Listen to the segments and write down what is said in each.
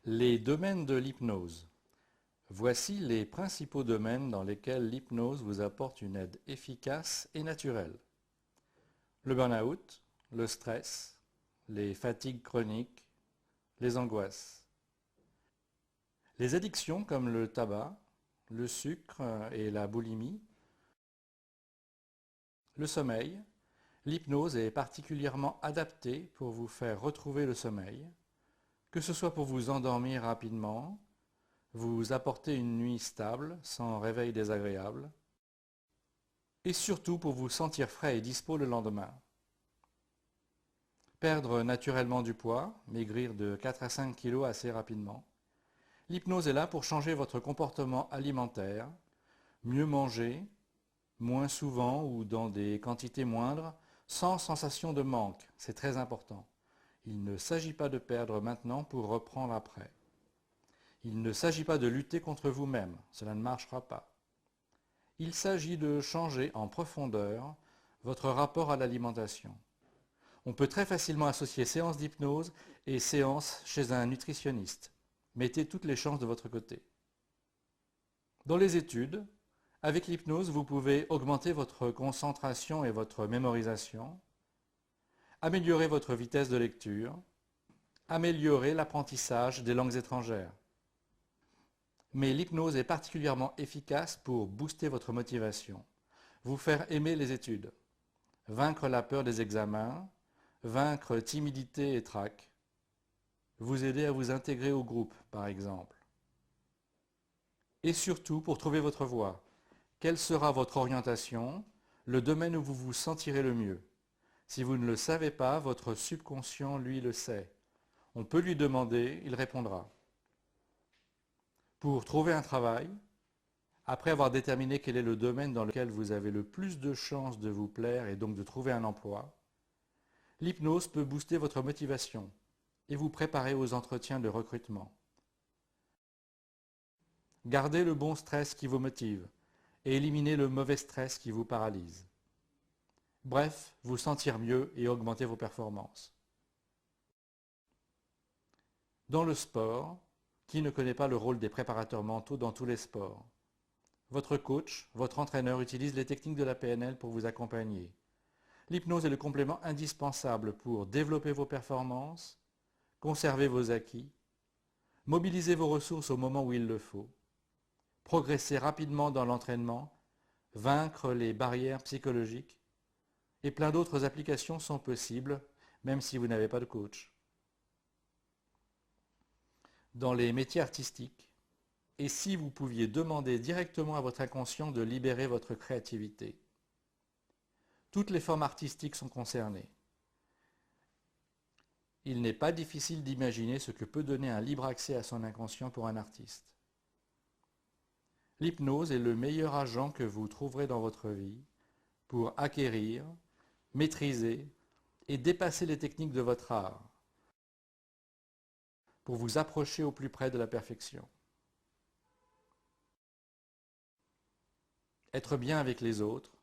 Les domaines de l'hypnose. Voici les principaux domaines dans lesquels l'hypnose vous apporte une aide efficace et naturelle. Le burn-out, le stress, les fatigues chroniques, les angoisses. Les addictions comme le tabac, le sucre et la boulimie. Le sommeil. L'hypnose est particulièrement adaptée pour vous faire retrouver le sommeil, que ce soit pour vous endormir rapidement, vous apporter une nuit stable, sans réveil désagréable, et surtout pour vous sentir frais et dispo le lendemain. Perdre naturellement du poids, maigrir de 4 à 5 kg assez rapidement. L'hypnose est là pour changer votre comportement alimentaire, mieux manger, moins souvent ou dans des quantités moindres, sans sensation de manque, c'est très important. Il ne s'agit pas de perdre maintenant pour reprendre après. Il ne s'agit pas de lutter contre vous-même, cela ne marchera pas. Il s'agit de changer en profondeur votre rapport à l'alimentation. On peut très facilement associer séance d'hypnose et séance chez un nutritionniste. Mettez toutes les chances de votre côté. Dans les études, avec l'hypnose, vous pouvez augmenter votre concentration et votre mémorisation, améliorer votre vitesse de lecture, améliorer l'apprentissage des langues étrangères. Mais l'hypnose est particulièrement efficace pour booster votre motivation, vous faire aimer les études, vaincre la peur des examens, vaincre timidité et trac, vous aider à vous intégrer au groupe, par exemple. Et surtout, pour trouver votre voie, quelle sera votre orientation, le domaine où vous vous sentirez le mieux. Si vous ne le savez pas, votre subconscient, lui, le sait. On peut lui demander, il répondra. Pour trouver un travail, après avoir déterminé quel est le domaine dans lequel vous avez le plus de chances de vous plaire et donc de trouver un emploi, l'hypnose peut booster votre motivation et vous préparer aux entretiens de recrutement. Gardez le bon stress qui vous motive et éliminez le mauvais stress qui vous paralyse. Bref, vous sentir mieux et augmenter vos performances. Dans le sport, qui ne connaît pas le rôle des préparateurs mentaux dans tous les sports? Votre coach, votre entraîneur utilise les techniques de la PNL pour vous accompagner. L'hypnose est le complément indispensable pour développer vos performances, conserver vos acquis, mobiliser vos ressources au moment où il le faut, progresser rapidement dans l'entraînement, vaincre les barrières psychologiques, et plein d'autres applications sont possibles, même si vous n'avez pas de coach. Dans les métiers artistiques, et si vous pouviez demander directement à votre inconscient de libérer votre créativité? Toutes les formes artistiques sont concernées. Il n'est pas difficile d'imaginer ce que peut donner un libre accès à son inconscient pour un artiste. L'hypnose est le meilleur agent que vous trouverez dans votre vie pour acquérir, maîtriser et dépasser les techniques de votre art, pour vous approcher au plus près de la perfection. Être bien avec les autres.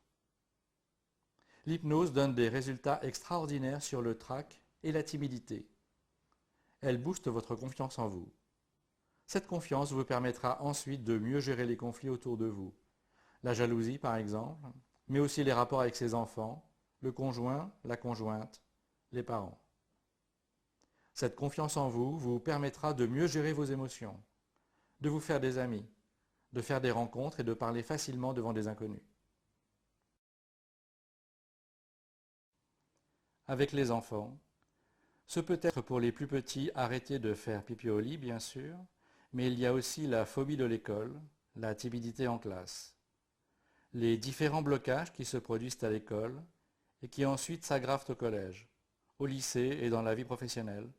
L'hypnose donne des résultats extraordinaires sur le trac et la timidité. Elle booste votre confiance en vous. Cette confiance vous permettra ensuite de mieux gérer les conflits autour de vous. La jalousie par exemple, mais aussi les rapports avec ses enfants, le conjoint, la conjointe, les parents. Cette confiance en vous vous permettra de mieux gérer vos émotions, de vous faire des amis, de faire des rencontres et de parler facilement devant des inconnus. Avec les enfants, ce peut être pour les plus petits arrêter de faire pipi au lit, bien sûr, mais il y a aussi la phobie de l'école, la timidité en classe, les différents blocages qui se produisent à l'école et qui ensuite s'aggravent au collège, au lycée et dans la vie professionnelle.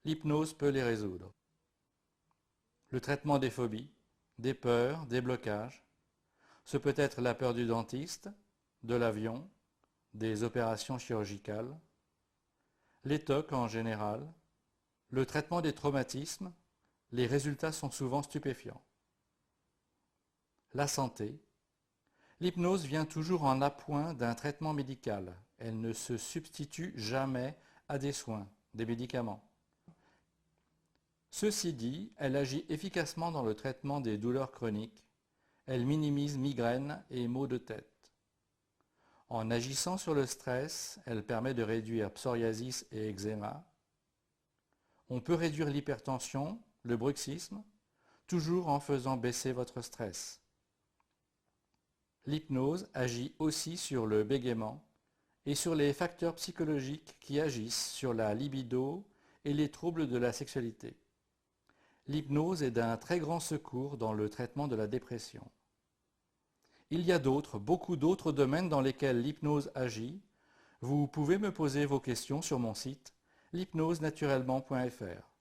L'hypnose peut les résoudre. Le traitement des phobies, des peurs, des blocages. Ce peut être la peur du dentiste, de l'avion, des opérations chirurgicales, les TOC en général, le traitement des traumatismes, les résultats sont souvent stupéfiants. La santé. L'hypnose vient toujours en appoint d'un traitement médical. Elle ne se substitue jamais à des soins, des médicaments. Ceci dit, elle agit efficacement dans le traitement des douleurs chroniques. Elle minimise migraines et maux de tête. En agissant sur le stress, elle permet de réduire psoriasis et eczéma. On peut réduire l'hypertension, le bruxisme, toujours en faisant baisser votre stress. L'hypnose agit aussi sur le bégaiement et sur les facteurs psychologiques qui agissent sur la libido et les troubles de la sexualité. L'hypnose est d'un très grand secours dans le traitement de la dépression. Il y a beaucoup d'autres domaines dans lesquels l'hypnose agit. Vous pouvez me poser vos questions sur mon site l'hypnosenaturellement.fr.